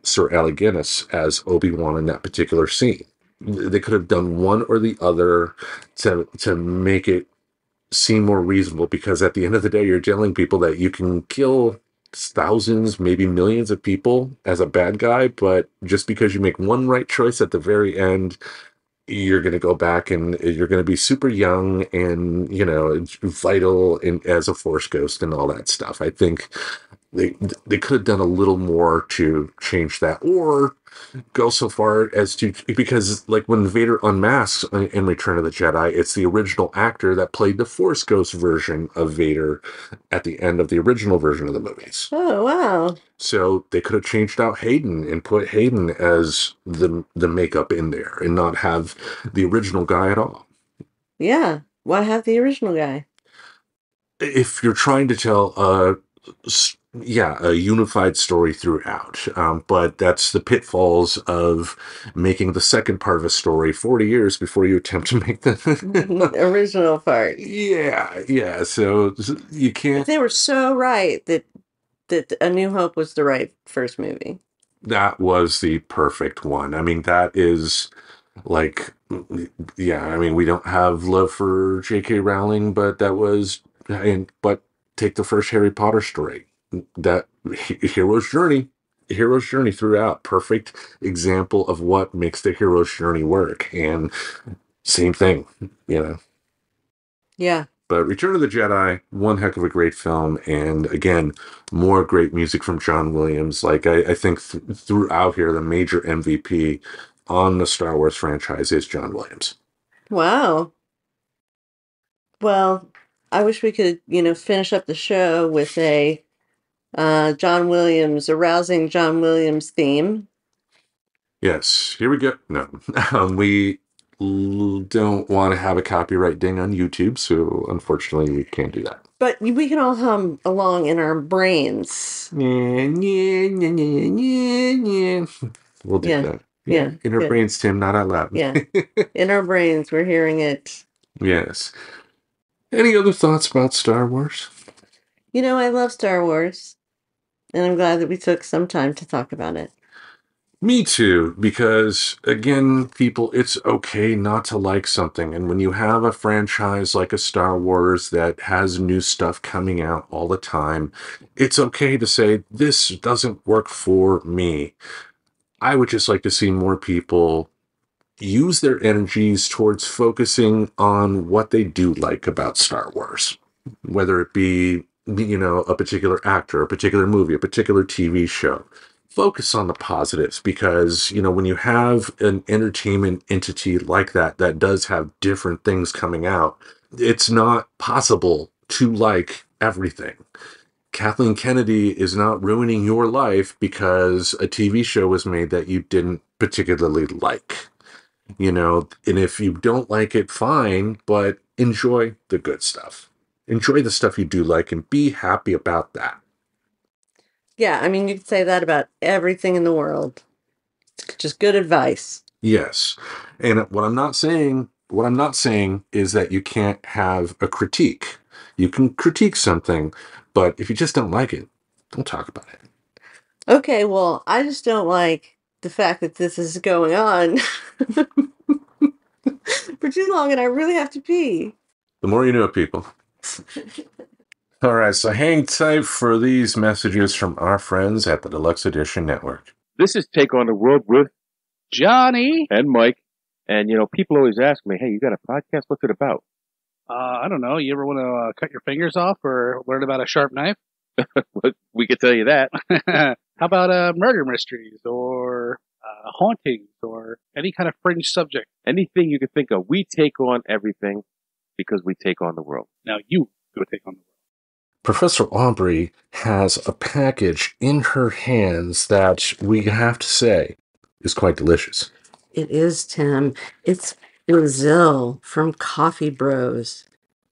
Speaker 3: Sir Alec Guinness as Obi-Wan in that particular scene. They could have done one or the other to make it seem more reasonable, because at the end of the day, you're telling people that you can kill thousands, maybe millions of people as a bad guy, but just because you make one right choice at the very end, you're going to go back and you're going to be super young and, vital as a Force ghost and all that stuff. I think they could have done a little more to change that, or go so far as to, because like when Vader unmasks in Return of the Jedi, it's the original actor that played the Force Ghost version of Vader at the end of the original version of the movies.
Speaker 4: Oh, wow.
Speaker 3: So they could have changed out Hayden and put Hayden as the makeup in there and not have the original guy at all.
Speaker 4: Yeah. Why have the original guy?
Speaker 3: If you're trying to tell a unified story throughout. But that's the pitfalls of making the second part of a story 40 years before you attempt to make the
Speaker 4: original part.
Speaker 3: Yeah. So you can't.
Speaker 4: But they were so right that A New Hope was the right first movie.
Speaker 3: That was the perfect one. I mean, that is like, yeah, I mean, we don't have love for J.K. Rowling, but that was, but take the first Harry Potter story. That hero's journey throughout, perfect example of what makes the hero's journey work. And same thing,
Speaker 4: Yeah.
Speaker 3: But Return of the Jedi, one heck of a great film, and again, more great music from John Williams. Like I think throughout here, the major MVP on the Star Wars franchise is John Williams.
Speaker 4: Wow. Well, I wish we could, finish up the show with a arousing John Williams theme.
Speaker 3: Yes, here we go. No, we don't want to have a copyright ding on YouTube, so unfortunately we can't do that.
Speaker 4: But we can all hum along in our brains.
Speaker 3: We'll do that.
Speaker 4: Yeah.
Speaker 3: In our brains, Tim, not out loud.
Speaker 4: Yeah. In our brains, we're hearing it.
Speaker 3: Yes. Any other thoughts about Star Wars?
Speaker 4: I love Star Wars, and I'm glad that we took some time to talk about it.
Speaker 3: Me too, because again, people, it's okay not to like something. And when you have a franchise like a Star Wars that has new stuff coming out all the time, it's okay to say, this doesn't work for me. I would just like to see more people use their energies towards focusing on what they do like about Star Wars, whether it be, a particular actor, a particular movie, a particular TV show. Focus on the positives, because, when you have an entertainment entity like that does have different things coming out, it's not possible to like everything. Kathleen Kennedy is not ruining your life because a TV show was made that you didn't particularly like. And if you don't like it, fine, but enjoy the good stuff. Enjoy the stuff you do like and be happy about that.
Speaker 4: Yeah, I mean, you could say that about everything in the world. It's just good advice.
Speaker 3: Yes. And what I'm not saying is that you can't have a critique. You can critique something, but if you just don't like it, don't talk about it.
Speaker 4: Okay, well, I just don't like the fact that this is going on for too long, and I really have to pee.
Speaker 3: The more you know, people. All right, so hang tight for these messages from our friends at the Deluxe Edition Network.
Speaker 5: This is Take on the World with Johnny and Mike. And, people always ask me, hey, you got a podcast? What's it about?
Speaker 6: I don't know. You ever want to cut your fingers off or learn about a sharp knife?
Speaker 5: We could tell you that.
Speaker 6: How about murder mysteries or hauntings or any kind of fringe subject?
Speaker 5: Anything you could think of. We take on everything because we take on the world.
Speaker 6: Now you go take on the world.
Speaker 3: Professor Aubrey has a package in her hands that we have to say is quite delicious.
Speaker 4: It is, Tim. It's Brazil from Coffee Bros.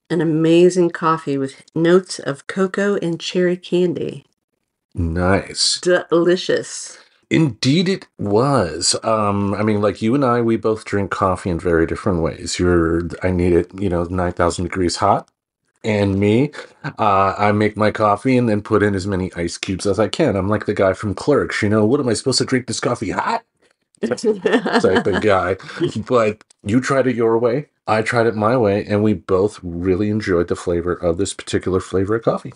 Speaker 4: An amazing coffee with notes of cocoa and cherry candy.
Speaker 3: Nice.
Speaker 4: Delicious.
Speaker 3: Indeed it was. I mean, like you and I, we both drink coffee in very different ways. I need it, 9,000 degrees hot. And me, I make my coffee and then put in as many ice cubes as I can. I'm like the guy from Clerks, what am I supposed to drink this coffee hot? Type of guy. But you tried it your way, I tried it my way, and we both really enjoyed the flavor of this particular flavor of coffee.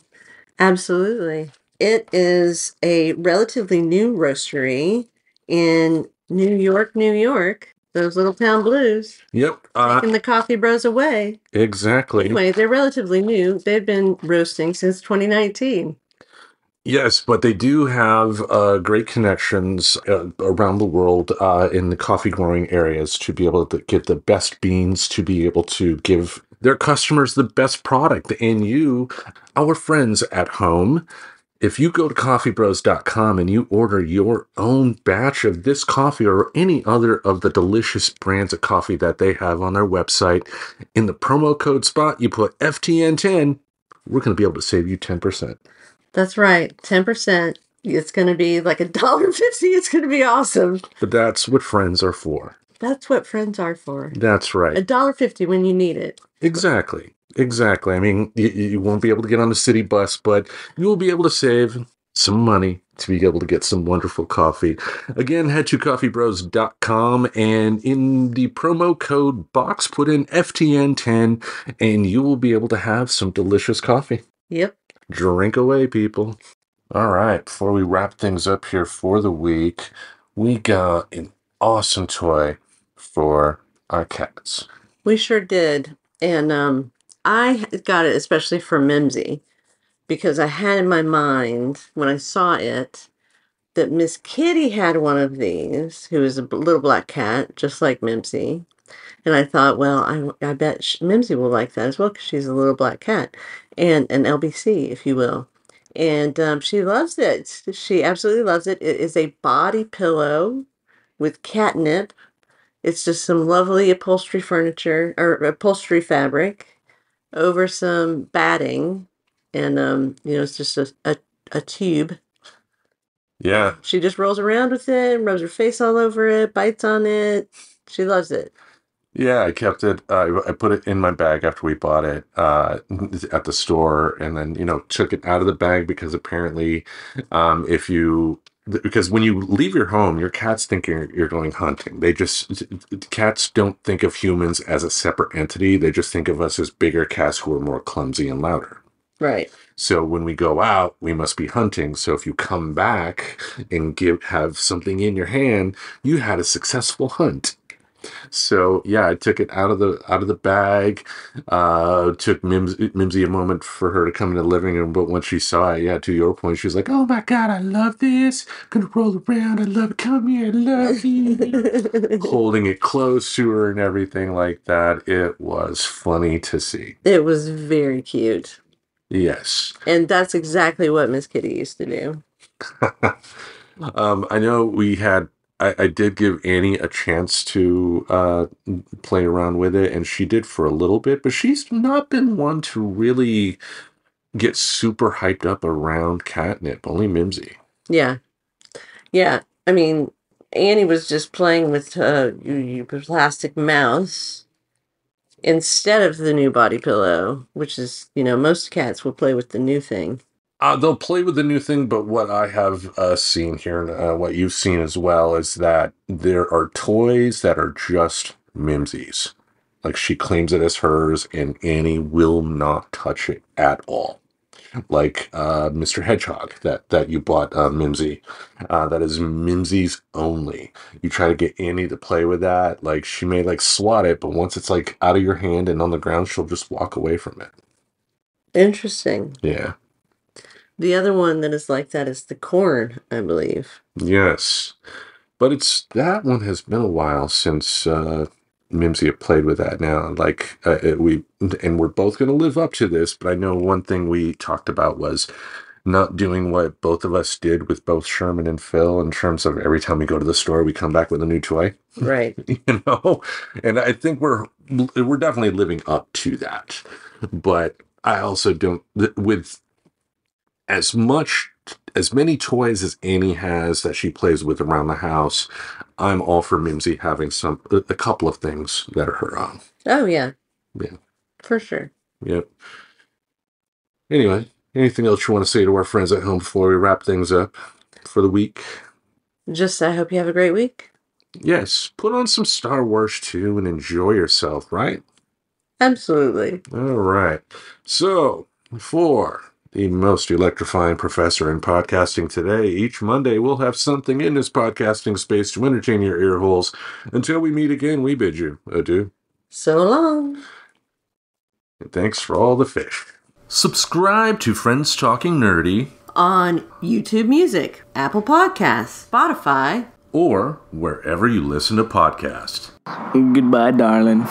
Speaker 4: Absolutely. It is a relatively new roastery in New York, New York. Those little town blues.
Speaker 3: Yep.
Speaker 4: Taking the Coffee Bros away.
Speaker 3: Exactly.
Speaker 4: Anyway, they're relatively new. They've been roasting since 2019.
Speaker 3: Yes, but they do have great connections around the world in the coffee growing areas to be able to get the best beans, to be able to give their customers the best product. And you, our friends at home, if you go to coffeebros.com and you order your own batch of this coffee or any other of the delicious brands of coffee that they have on their website, in the promo code spot, you put FTN10, we're going to be able to save you 10%.
Speaker 4: That's right. 10%. It's going to be like $1.50. It's going to be awesome.
Speaker 3: But that's what friends are for.
Speaker 4: That's what friends are for.
Speaker 3: That's right.
Speaker 4: $1.50 when you need it.
Speaker 3: Exactly. I mean, you won't be able to get on the city bus, but you will be able to save some money to be able to get some wonderful coffee. Again, head to coffeebros.com and in the promo code box, put in FTN10 and you will be able to have some delicious coffee.
Speaker 4: Yep.
Speaker 3: Drink away, people. All right. Before we wrap things up here for the week, we got an awesome toy for our cats.
Speaker 4: We sure did. And I got it especially for Mimsy because I had in my mind when I saw it that Miss Kitty had one of these, who is a little black cat, just like Mimsy. And I thought, well, I bet Mimsy will like that as well because she's a little black cat and an LBC, if you will. And she loves it. She absolutely loves it. It is a body pillow with catnip. It's just some lovely upholstery furniture or upholstery fabric over some batting. And, it's just a tube.
Speaker 3: Yeah.
Speaker 4: She just rolls around with it, rubs her face all over it, bites on it. She loves it.
Speaker 3: Yeah, I kept it. I put it in my bag after we bought it at the store, and then took it out of the bag because apparently, because when you leave your home, your cats think you're going hunting. Cats don't think of humans as a separate entity. They just think of us as bigger cats who are more clumsy and louder.
Speaker 4: Right.
Speaker 3: So when we go out, we must be hunting. So if you come back and have something in your hand, you had a successful hunt. So yeah, I took it out of the bag. Took Mimsy a moment for her to come in the living room, but once she saw it, yeah, to your point, she was like, "Oh my God, I love this! Gonna roll around. I love it. Come here, I love you." Holding it close to her and everything like that. It was funny to see.
Speaker 4: It was very cute.
Speaker 3: Yes,
Speaker 4: and that's exactly what Miss Kitty used to do.
Speaker 3: I know we had. I did give Annie a chance to play around with it, and she did for a little bit, but she's not been one to really get super hyped up around catnip, only Mimsy.
Speaker 4: Yeah. I mean, Annie was just playing with your plastic mouse instead of the new body pillow, which is, most cats will play with the new thing.
Speaker 3: They'll play with the new thing, but what I have seen here, and what you've seen as well, is that there are toys that are just Mimsy's. Like, she claims it as hers, and Annie will not touch it at all. like Mr. Hedgehog that you bought, Mimsy. That is Mimsy's only. You try to get Annie to play with that, like she may like swat it, but once it's like out of your hand and on the ground, she'll just walk away from it.
Speaker 4: Interesting.
Speaker 3: Yeah.
Speaker 4: The other one that is like that is the corn, I believe.
Speaker 3: Yes. But that one has been a while since Mimsy have played with that now. Like we're both going to live up to this, but I know one thing we talked about was not doing what both of us did with both Sherman and Phil in terms of every time we go to the store, we come back with a new toy.
Speaker 4: Right.
Speaker 3: You know? And I think we're definitely living up to that. But I also don't, with as many toys as Annie has that she plays with around the house, I'm all for Mimsy having a couple of things that are her own.
Speaker 4: Oh, yeah.
Speaker 3: Yeah.
Speaker 4: For sure.
Speaker 3: Yep. Anyway, anything else you want to say to our friends at home before we wrap things up for the week?
Speaker 4: Just, I hope you have a great week.
Speaker 3: Yes. Put on some Star Wars 2 and enjoy yourself, right?
Speaker 4: Absolutely.
Speaker 3: All right. So, for the most electrifying professor in podcasting today, each Monday we'll have something in this podcasting space to entertain your ear holes. Until we meet again, we bid you adieu.
Speaker 4: So long.
Speaker 3: And thanks for all the fish. Subscribe to Friends Talking Nerdy
Speaker 4: on YouTube Music, Apple Podcasts, Spotify,
Speaker 3: or wherever you listen to podcasts.
Speaker 7: Goodbye, darling.